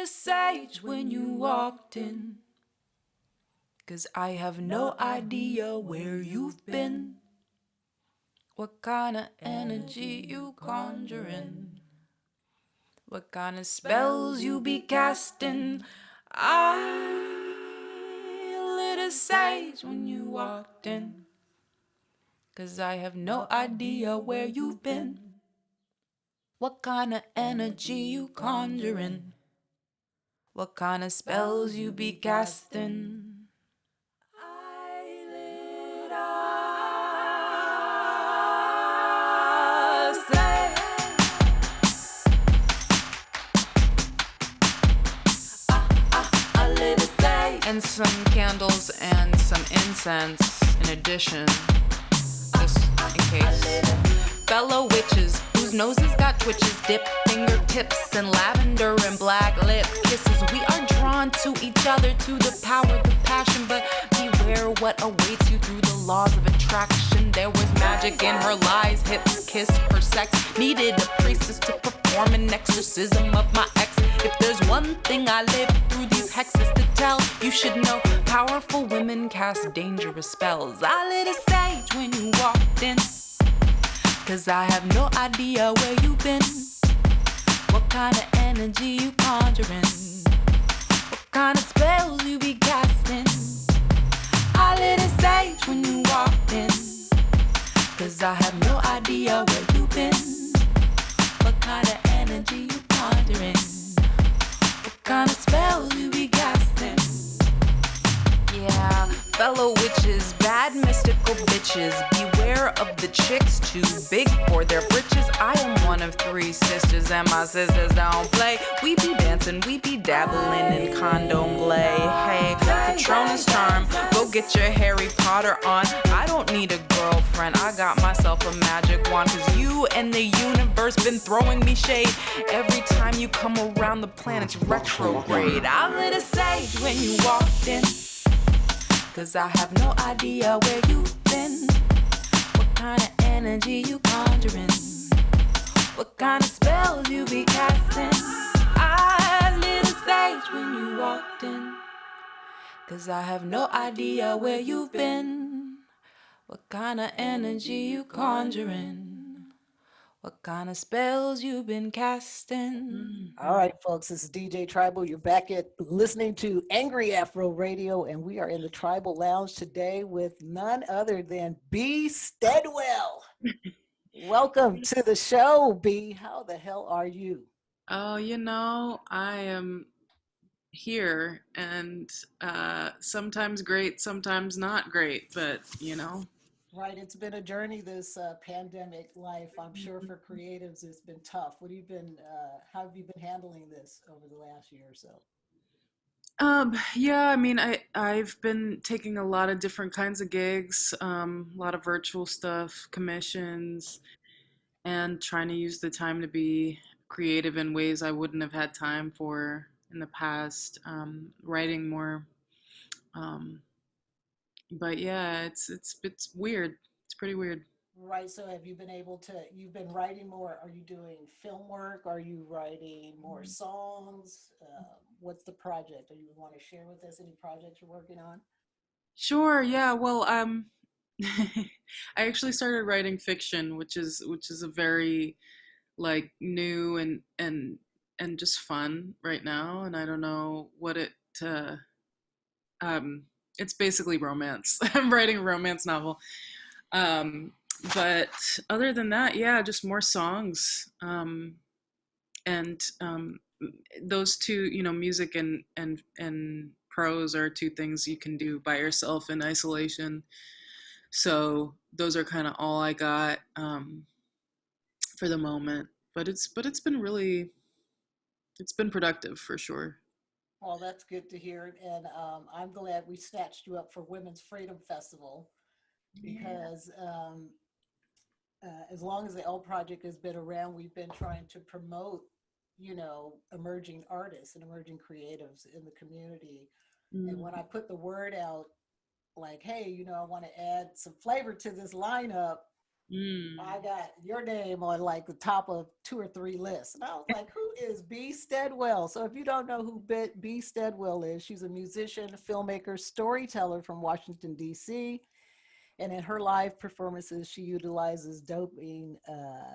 little sage when you walked in, 'cause I have no idea where you've been, what kind of energy you conjuring, what kind of spells you be casting. I lit a sage when you walked in, 'cause I have no idea where you've been, what kind of energy you conjuring, what kind of spells you be casting. I lit a sage. A little sage. And some candles and some incense in addition, just in case. Fellow witches whose noses got twitches, dip fingertips in lavender and black lip kisses. We are drawn to each other, to the power, the passion, but beware what awaits you through the laws of attraction. There was magic in her lies, hips kissed her sex, needed a priestess to perform an exorcism of my ex. If there's one thing I lived through these hexes to tell, you should know powerful women cast dangerous spells. I lit a sage when you walked in, 'cause I have no idea where you've been, what kind of energy you conjuring, what kind of spells you be casting. I lit a sage when you walked in, 'cause I have no idea where you've been, what kind of energy you conjuring, what kind of spells you be casting. Yeah, fellow witches, bad mystical bitches, beware of the chicks too big for their britches. I am one of three sisters, and my sisters don't play. We be dancing, we be dabbling in condom play. Hey, Patronus charm, go get your Harry Potter on. I don't need a girlfriend, I got myself a magic wand, 'cause you and the universe been throwing me shade. Every time you come around, the planet's retrograde. I lit a sage when you walked in, 'cause I have no idea where you've been, what kind of energy you conjuring, what kind of spells you be casting. I lit a sage when you walked in, 'cause I have no idea where you've been, what kind of energy you conjuring, what kind of spells you've been casting. All right, folks, this is DJ Tribal. You're back at listening to Angry Afro Radio, and we are in the Tribal Lounge today with none other than B. Steadwell. Welcome to the show, B. How the hell are you? Oh, I am here and sometimes great, sometimes not great, but. Right, it's been a journey, this pandemic life. I'm sure for creatives it's been tough. How have you been handling this over the last year or so? Yeah, I mean, I've been taking a lot of different kinds of gigs, a lot of virtual stuff, commissions, and trying to use the time to be creative in ways I wouldn't have had time for in the past, writing more. Um, but yeah, it's weird. It's pretty weird. Right, so have you been able to, you've been writing more, are you doing film work? Are you writing more songs? What's the project? Do you want to share with us any projects you're working on? Sure, yeah. Well, I actually started writing fiction, which is a very like new and just fun right now, and I don't know what it um it's basically romance. I'm writing a romance novel. Um but other than that, yeah, just more songs. And those two, music and prose are two things you can do by yourself in isolation. So those are kind of all I got for the moment. But it's been really, it's been productive for sure. Well, that's good to hear. And I'm glad we snatched you up for Women's Freedom Festival Yeah. because as long as the L Project has been around, we've been trying to promote, emerging artists and emerging creatives in the community. And Mm. when I put the word out, like, hey, I want to add some flavor to this lineup, Mm. I got your name on like the top of two or three lists. And I was like, who is B. Steadwell? So if you don't know who B. Steadwell is, she's a musician, filmmaker, storyteller from Washington, D.C. And in her live performances, she utilizes doping,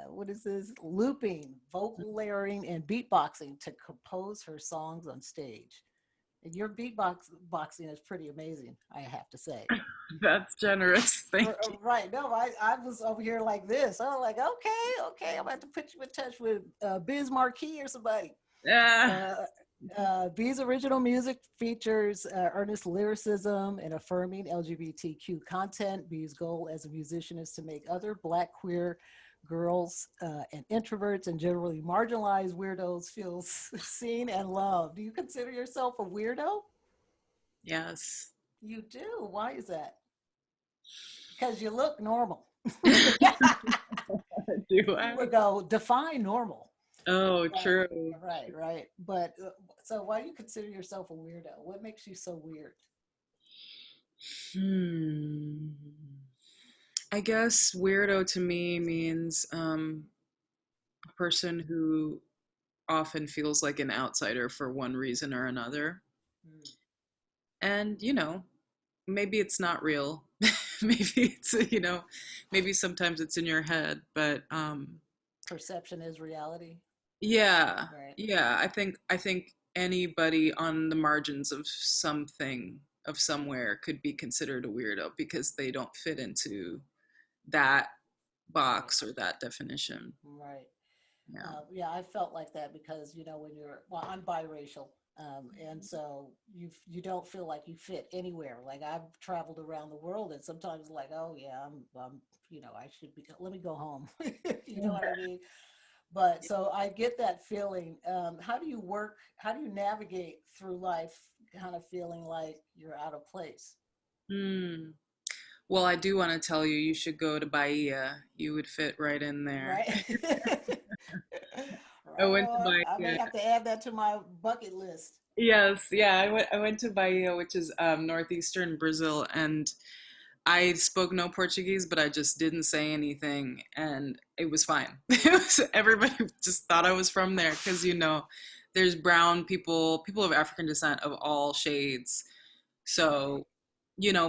what is this? Looping, vocal layering, and beatboxing to compose her songs on stage. And your boxing is pretty amazing, I have to say. That's generous. Thank you. Right. No, I was over here like this. I was like, okay, I'm about to put you in touch with Biz Marquis or somebody. Yeah. Uh, B's original music features earnest lyricism and affirming LGBTQ content. B's goal as a musician is to make other Black queer girls and introverts and generally marginalized weirdos feel seen and loved. Do you consider yourself a weirdo? Yes. You do. Why is that? Because you look normal. Do You I? would go define normal. Oh, Right, true. right. But so why do you consider yourself a weirdo? What makes you so weird? Hmm. I guess weirdo to me means a person who often feels like an outsider for one reason or another. Hmm. And, maybe it's not real. Maybe it's, maybe sometimes it's in your head, but Perception is reality. yeah. Right. Yeah, I think anybody on the margins of something of somewhere could be considered a weirdo because they don't fit into that Right. box or that definition. Right. Yeah. Yeah, I felt like that because when you're I'm biracial, and so you don't feel like you fit anywhere. Like I've traveled around the world, and sometimes like, oh yeah, I'm I should be. Let me go home. You know what I mean? But so I get that feeling. How do you work? How do you navigate through life, kind of feeling like you're out of place? Hmm. Well, I do want to tell you, you should go to Bahia. You would fit right in there. Right. I Right went to on. I may Bahia. have to add that to my bucket list. Yes, yeah, I went to Bahia, which is northeastern Brazil, and I spoke no Portuguese, but I just didn't say anything, and it was fine. Everybody just thought I was from there because there's brown people, people of African descent of all shades. Right. So,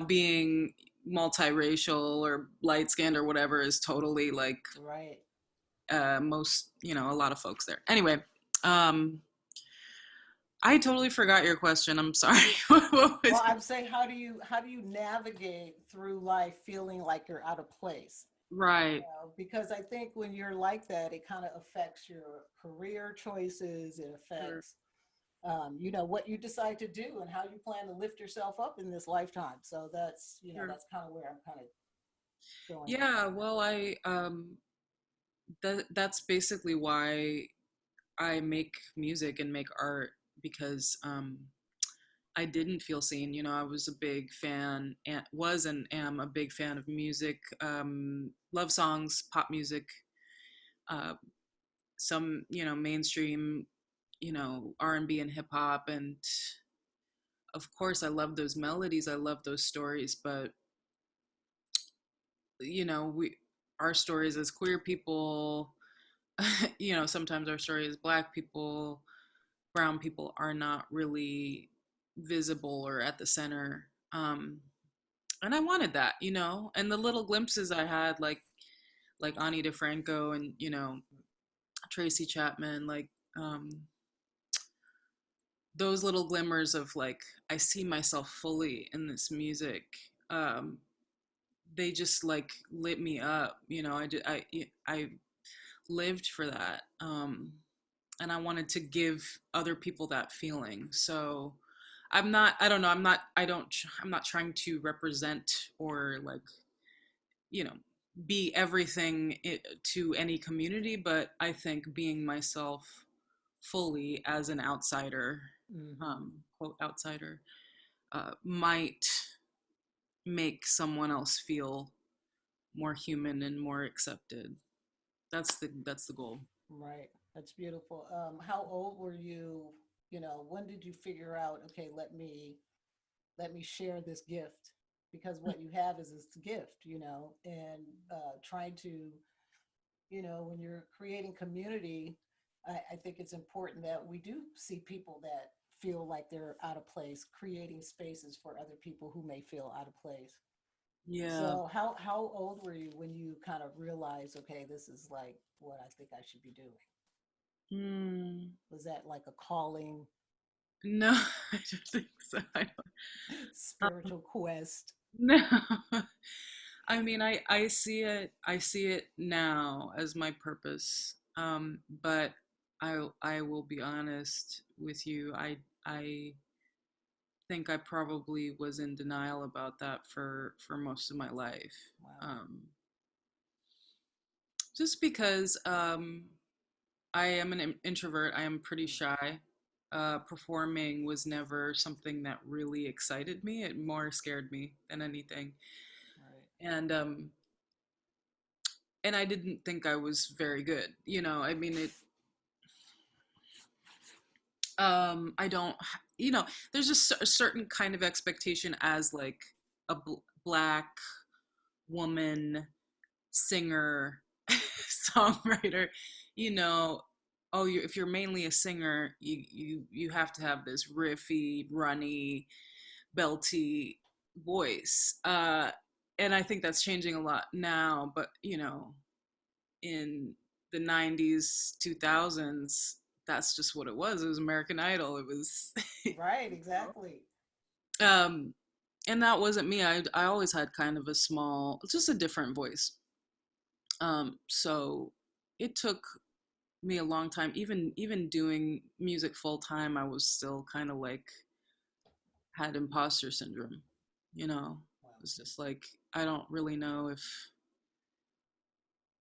being multiracial or light skinned or whatever is totally like Right. most, a lot of folks there. Anyway, um, I totally forgot your question. I'm sorry. What Well, was it? I'm saying how do you navigate through life feeling like you're out of place? Right. Because I think when you're like that, it kind of affects your career choices. It Sure. affects what you decide to do and how you plan to lift yourself up in this lifetime. So Sure. that's kind of where I'm kind of going with Yeah, well, that's basically why I make music and make art because I didn't feel seen. I was a big fan and was and am a big fan of music, love songs, pop music, uh, some mainstream, R&B and hip hop, and of course I love those melodies, I love those stories, but we our stories as queer people, sometimes our story as black people, brown people are not really visible or at the center. And I wanted that, and the little glimpses I had, like Ani DeFranco and Tracy Chapman, like um, those little glimmers of like I see myself fully in this music. Um, they just like lit me up, I lived for that, and I wanted to give other people that feeling. So I don't know, I'm not trying to represent or like you know be everything to any community, but I think being myself fully as an outsider, hmm quote outsider, might make someone else feel more human and more accepted. That's the goal. right. That's beautiful. How old were you? When did you figure out, okay, let me share this gift? because what you have is this gift, and trying to, when you're creating community, I think it's important that we do see people that feel like they're out of place, creating spaces for other people who may feel out of place. Yeah. So how old were you when you kind of realized, okay, this is like what I think I should be doing? Mm, Was that like a calling, no, I don't think so. Um, spiritual quest? no. I mean, I see it now as my purpose. But I will be honest with you. I think I probably was in denial about that for most of my life. Wow. Um, just because I am an introvert. I am pretty shy. Performing was never something that really excited me. It more scared me than anything. Right. And and I didn't think I was very good. I mean, I don't, there's just a certain kind of expectation as like a black woman singer, songwriter, you know, oh, if you're mainly a singer, you have to have this riffy, runny, belty voice. And I think that's changing a lot now, but in the 90s, 2000s, that's just what it was. It was American Idol. It was Right, exactly. um and that wasn't me. I always had kind of a small, just a different voice. So it took me a long time, even doing music full time. I was still kind of like had imposter syndrome. Wow. It was just like, I don't really know if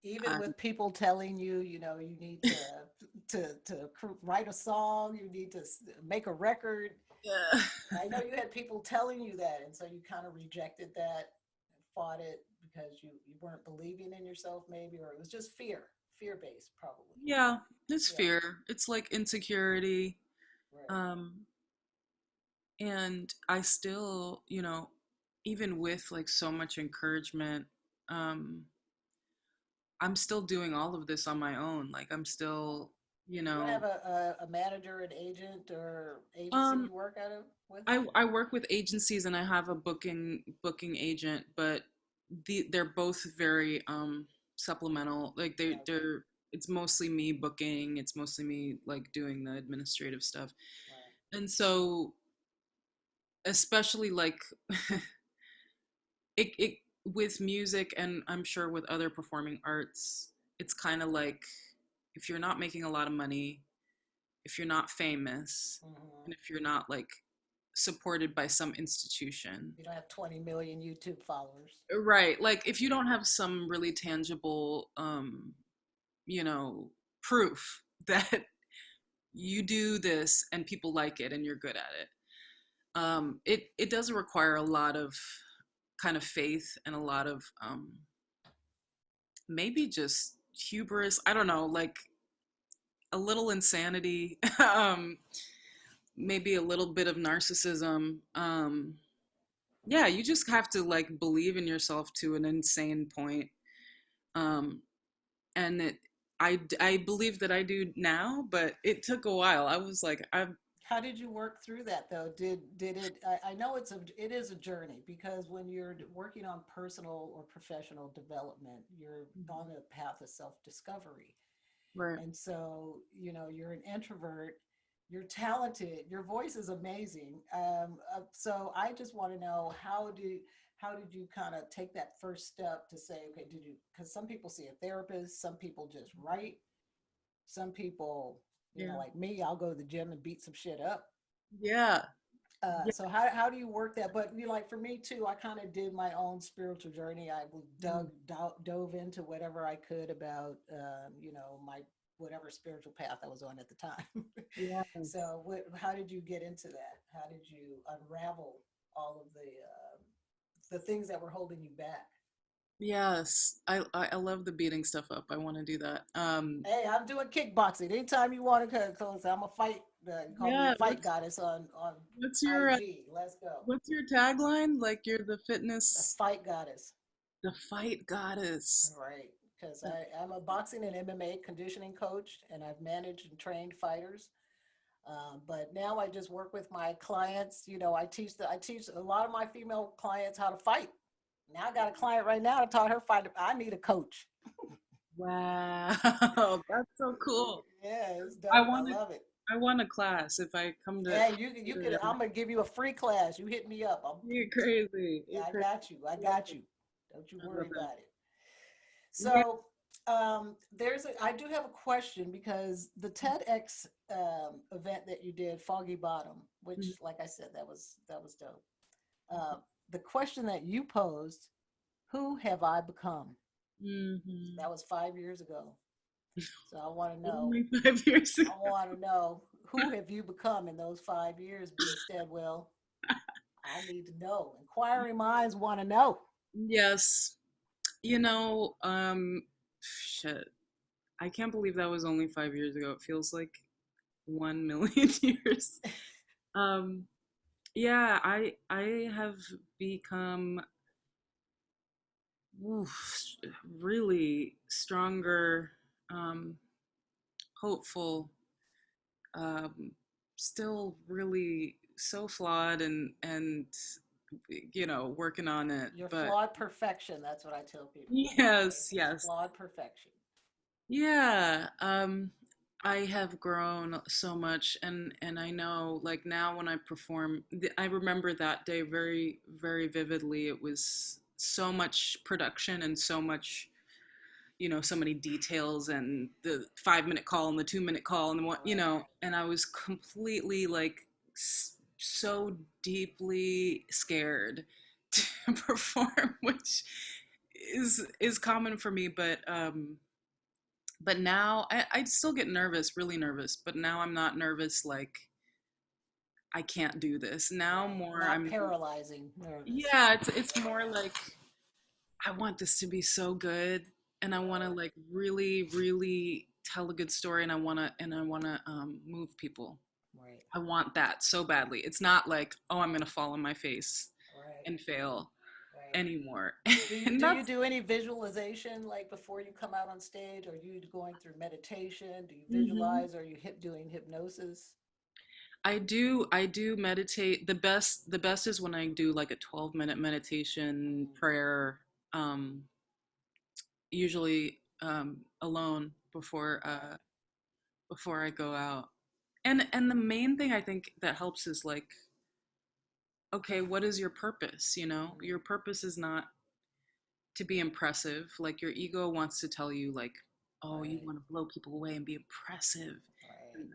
Even I with people telling you, you need write a song, you need to make a record. yeah. I know you had people telling you that, and so you kind of rejected that and fought it because you weren't believing in yourself, maybe, or it was just fear based, probably. Yeah, it's Yeah, fear. It's like insecurity. right. Um, and I still, even with like so much encouragement, um, I'm still doing all of this on my own. Like I'm Wow. still, you You don't have know, a manager, an agent, or agency um, you work out of with? I work with agencies and I have a booking agent, but they're both very supplemental. Like Okay, it's mostly me booking. It's mostly me like doing the administrative stuff. right. And so especially like it with music, and I'm sure with other performing arts, it's kind of like if you're not making a lot of money, if you're not famous, Hmm. and if you're not like supported by some institution, You don't have 20 million YouTube followers. right, like if you don't have some really tangible you know proof that you do this and people like it and you're good at it, it does require a lot of kind of faith and a lot of maybe just hubris. I don't know, like a little insanity, maybe a little bit of narcissism. Yeah, you just have to like believe in yourself to an insane point. Um, and I believe that I do now, but it took a while. I was like, How did you work through that though? Did it? I know it is a journey because when you're working on personal or professional development, you're on a path of self discovery, right. and so you're an introvert. You're talented. Your voice is amazing. So I just want to know how did you kind of take that first step to say, okay, did you? Because some people see a therapist, some people just write, some people, Yeah. like me, I'll go to the gym and beat some shit up. Yeah. Yeah. So how do you work that? But like for me too, I kind of did my own spiritual journey. I Mm. dove into whatever I could about my whatever spiritual path I was on at the time. Yeah. So how did you get into that? How did you unravel all of the things that were holding you back? Yes. I love the beating stuff up. I want to do that. Hey, I'm doing kickboxing. Anytime you want to, cause I'm a fight. Call me the Yeah. fight goddess on What's your IG. Let's go. what's your tagline? Like you're the The fitness, fight goddess. the fight goddess. Right. Because I'm a boxing and MMA conditioning coach, and I've managed and trained fighters. But now I just work with my clients. I teach a lot of my female clients how to fight. Now I got a client right now that taught her fight. I need a coach. Wow, that's so cool. Yeah, it's I dope. I want to love it. I want a class if I come to. And you could. I'm gonna give you a free class. You hit me up. You're crazy. Yeah, You're I crazy. got you. I got you. Don't you I worry love that. about it. Yeah. So I do have a question because the TEDx event that you did, Foggy Bottom, which, like I said, that was dope. Uh, the question that you posed, who have I become? Mm-hmm. That was 5 years ago. So I want to know. Only 5 years ago. I want to know who have you become in those 5 years, B. Steadwell? I need to know. Inquiring minds want to know. Yes. Shit. I can't believe that was only 5 years ago. It feels like 1 million years. Um, yeah, I have become oof, really stronger, um, hopeful, um, still really so flawed and working on it. Your But flawed perfection. That's what I tell people. yes, yes. Flawed perfection. Yeah, I have grown so much, and I know, like, now when I perform, I remember that day very, very vividly. It was so much production and so much, so many details, and the 5 minute call and the 2 minute call and the one, Right. and I was completely like so deeply scared to perform, which is common for me, but now I still get nervous, really nervous, but now I'm not nervous like I can't do this. Now Right. more Not I'm paralyzing nervous. yeah, it's more like I want this to be so good, and I want to like really really tell a good story, and I want to move people. Right. I want that so badly. It's not like, oh, I'm going to fall on my face Right. and fail Right. anymore. Do you And do you that's do any visualization like before you come out on stage? Are you going through meditation? Do you Mhm. visualize? Are you doing hypnosis? I do meditate. The best is when I do like a 12-minute meditation Mm, prayer, um usually alone right. before I go out. And the main thing I think that helps is like, okay, what is your purpose? Your Mm, purpose is not to be impressive. Like your ego wants to tell you like, oh, you right. want to blow people away and be impressive. Right. And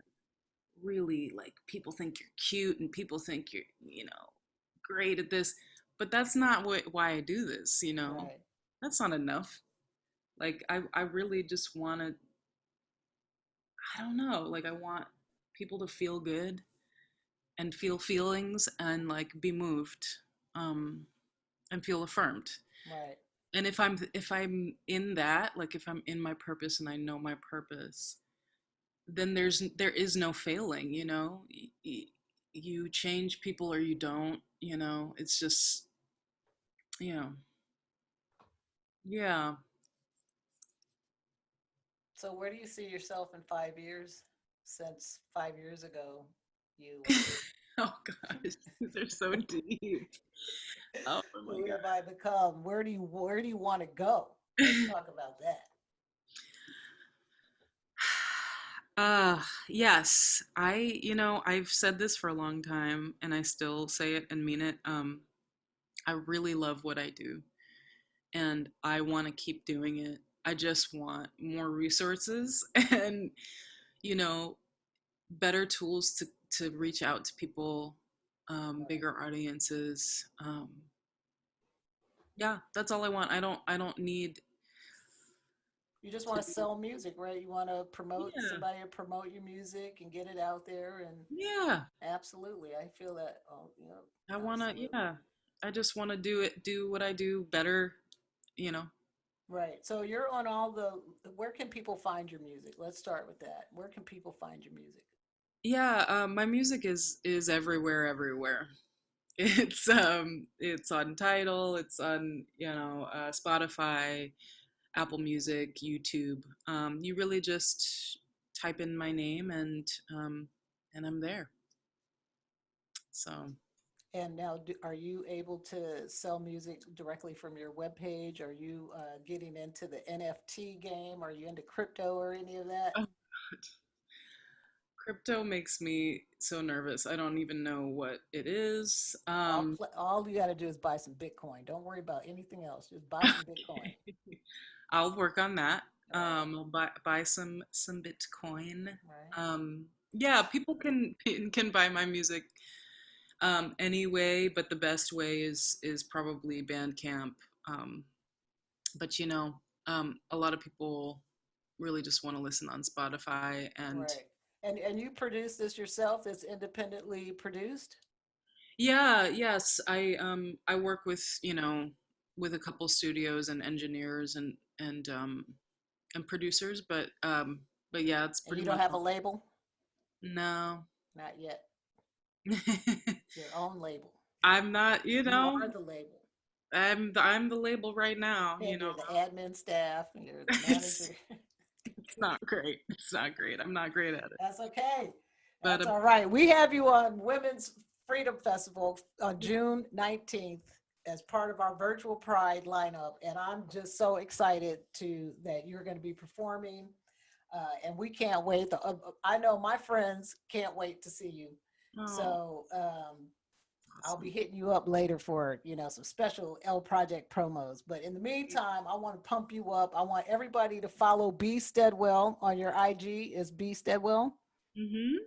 really like people think you're cute and people think you're, great at this. But that's not why I do this. Right. That's not enough. Like I really just want to, I don't know, like I want people to feel good and feel feelings and like be moved, um and feel affirmed. Right. And if I'm in that, like if I'm in my purpose and I know my purpose, then there is no failing. You change people or you don't. It's just, you know yeah. So where do you see yourself in 5 years? Since 5 years ago, you Oh gosh, these are so deep. Oh my who have I become? Where do you want to go? Let's god. talk about that. Yes. I've said this for a long time and I still say it and mean it. I really love what I do and I want to keep doing it. I just want more resources and, you know, better tools to reach out to people, Right. bigger audiences. Yeah, that's all I want. I don't need You just to want to be. sell music, right? You want to promote Yeah. somebody to promote your music and get it out there. And Yeah. absolutely, I feel that. Oh, I want to, absolutely. yeah. I just want to do what I do better, you know. Right. So you're on all the. Where can people find your music? Let's start with that. Where can people find your music? Yeah, my music is everywhere, everywhere. It's on Tidal, it's on Spotify, Apple Music, YouTube. You really just type in my name and I'm there. So And now, are you able to sell music directly from your webpage? Are you getting into the NFT game? Are you into crypto or any of that? oh, crypto makes me so nervous. I don't even know what it is. All you got to do is buy some Bitcoin. Don't worry about anything else. Just buy some Bitcoin. I'll work on that. Right, I'll buy some Bitcoin. right, Yeah, people can buy my music anyway, but the best way is probably Bandcamp. Um, but a lot of people really just want to listen on Spotify, and right. And you produce this yourself? It's independently produced? yeah, yes, I work with with a couple studios and engineers and producers, but yeah, it's And pretty you don't much have a label? no. Not yet. Your own label. I'm not, You are the label. I'm the label right now, And you're the admin staff, and you're the it's manager. it's not great. It's not great. I'm not great at it. That's okay. But That's all right. We have you on Women's Freedom Festival on June 19th as part of our virtual Pride lineup. And I'm just so excited that you're going to be performing. And we can't wait. I know my friends can't wait to see you. oh, So I'll be awesome. hitting you up later for, some special L Project promos. But in the meantime, I want to pump you up. I want everybody to follow B Steadwell on your IG is B Steadwell. Mhm. Mhm.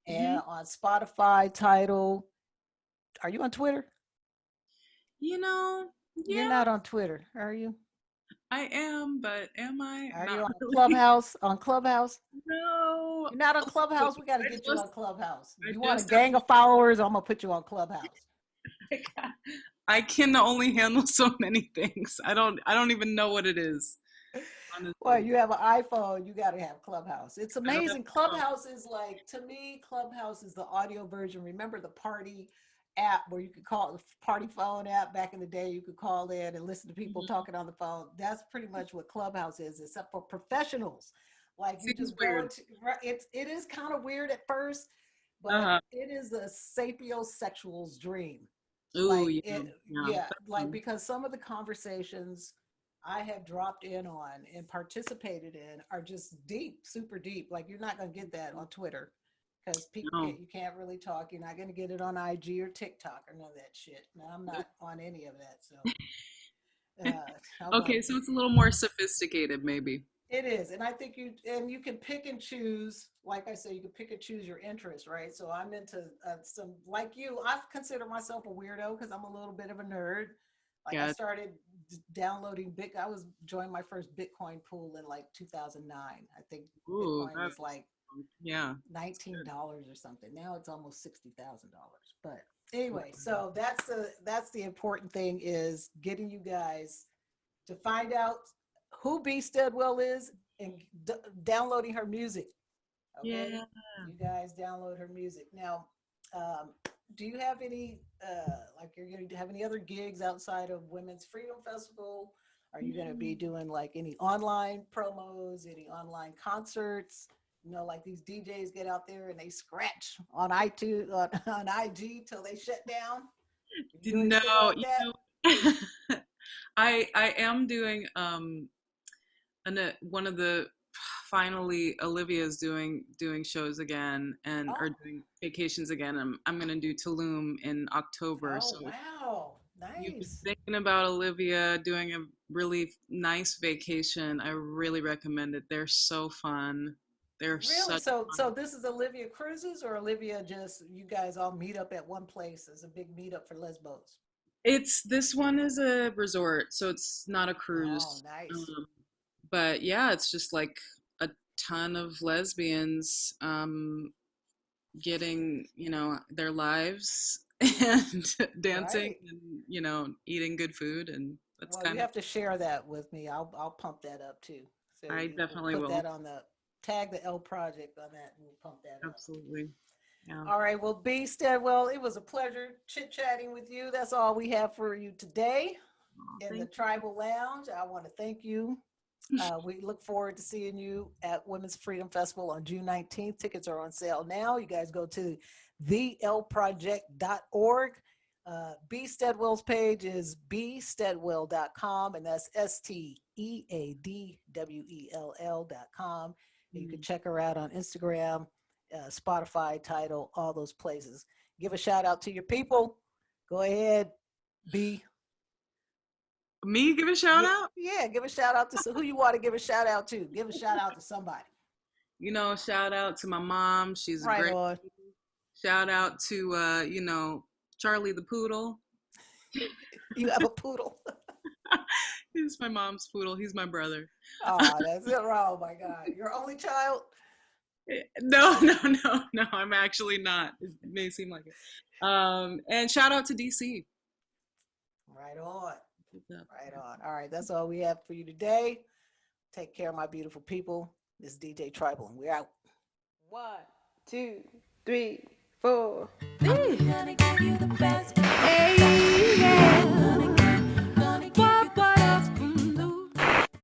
And on Spotify, Title. Are you on Twitter? You know, You're yeah, not on Twitter, are you? I am, but am I? Are you Not on really. Clubhouse? On Clubhouse? No. You're not on So Clubhouse? We got to I get you just on Clubhouse. I You want a just gang of followers? I'm going to put you on Clubhouse. I can only handle so many things. I don't even know what it is, Well, honestly. you have an iPhone, you got to have Clubhouse. It's I don't have amazing. a phone. Clubhouse is like, to me, Clubhouse is the audio version. Remember the party app where you could call the party phone app back in the day? You could call in and listen to people Mhm. talking on the phone. That's pretty much what Clubhouse is, except for professionals. Like you Seems just go weird. into it is kind of weird at first, but Uh-huh. it is a sapiosexual's dream. Ooh, Like yeah, it, yeah. yeah, That's like fun. because some of the conversations I have dropped in on and participated in are just deep, super deep. Like you're not going to get that on Twitter because No. you can't really talk. You're not going to get it on IG or TikTok or none of that shit. Now I'm Nope. not on any of that, so I'm like, Okay, so it's a little more sophisticated, maybe. it is, and I think you can pick and choose. Like I say, you can pick and choose your interests, right? So I'm into some like you. I consider myself a weirdo because I'm a little bit of a nerd. Like I Yeah. started downloading big. I was joined my first Bitcoin pool in like 2009. I think Ooh, Bitcoin was that's like yeah. That's good. $19 or something. Now it's almost $60,000. But anyway, so that's the important thing is getting you guys to find out who B Steadwell is and downloading her music. Okay, Yeah. you guys download her music now. Um, do you have any like you're going to have any other gigs outside of Women's Freedom Festival? Are you going to be doing like any online promos, any online concerts? Like these DJs get out there and they scratch on iTunes on IG till they shut down. You do No, anything like that? I am doing one of the finally Olivia's doing shows again and are Oh, doing vacations again. I'm gonna do Tulum in October. oh, So if wow, you've been nice. thinking about Olivia doing a really nice vacation, I really recommend it. They're so fun. They're Really? such So fun. this is Olivia Cruises or Olivia just you guys all meet up at one place as a big meetup for Lesbos? It's this one is a resort, so it's not a Oh, cruise. nice. Um, but yeah, it's just like a ton of lesbians getting, their lives and dancing Right. and, eating good food. And that's Well, you kind of, have to share that with me. I'll pump that up too. So I we'll definitely put will. that on the tag the L project on that and we'll pump that up. Absolutely. Yeah. All right. Well, B. Steadwell, it was a pleasure chit-chatting with you. That's all we have for you today in the Thank Tribal Lounge. I want to thank you. We look forward to seeing you at Women's Freedom Festival on June 19th. Tickets are on sale now. You guys go to thelproject.org. B. Steadwell's page is bsteadwell.com, and that's STEADWELL.com. You can check her out on Instagram, Spotify, Tidal, all those places. Give a shout out to your people. Go ahead, B. Me give a shout out? Yeah, give a shout out to who you want to give a shout out to. Give a shout out to somebody. You know, shout out to my mom. She's Right great. on. Shout out to you know, Charlie the poodle. You have a poodle. He's my mom's poodle. He's my brother. Oh, that's it. Oh my God. Your only child? No, I'm actually not. It may seem like it. And shout out to DC. Right on. Right on. All right. That's all we have for you today. Take care of my beautiful people. This is DJ Tribal, and we're out. 1, 2, 3, 4. Hey.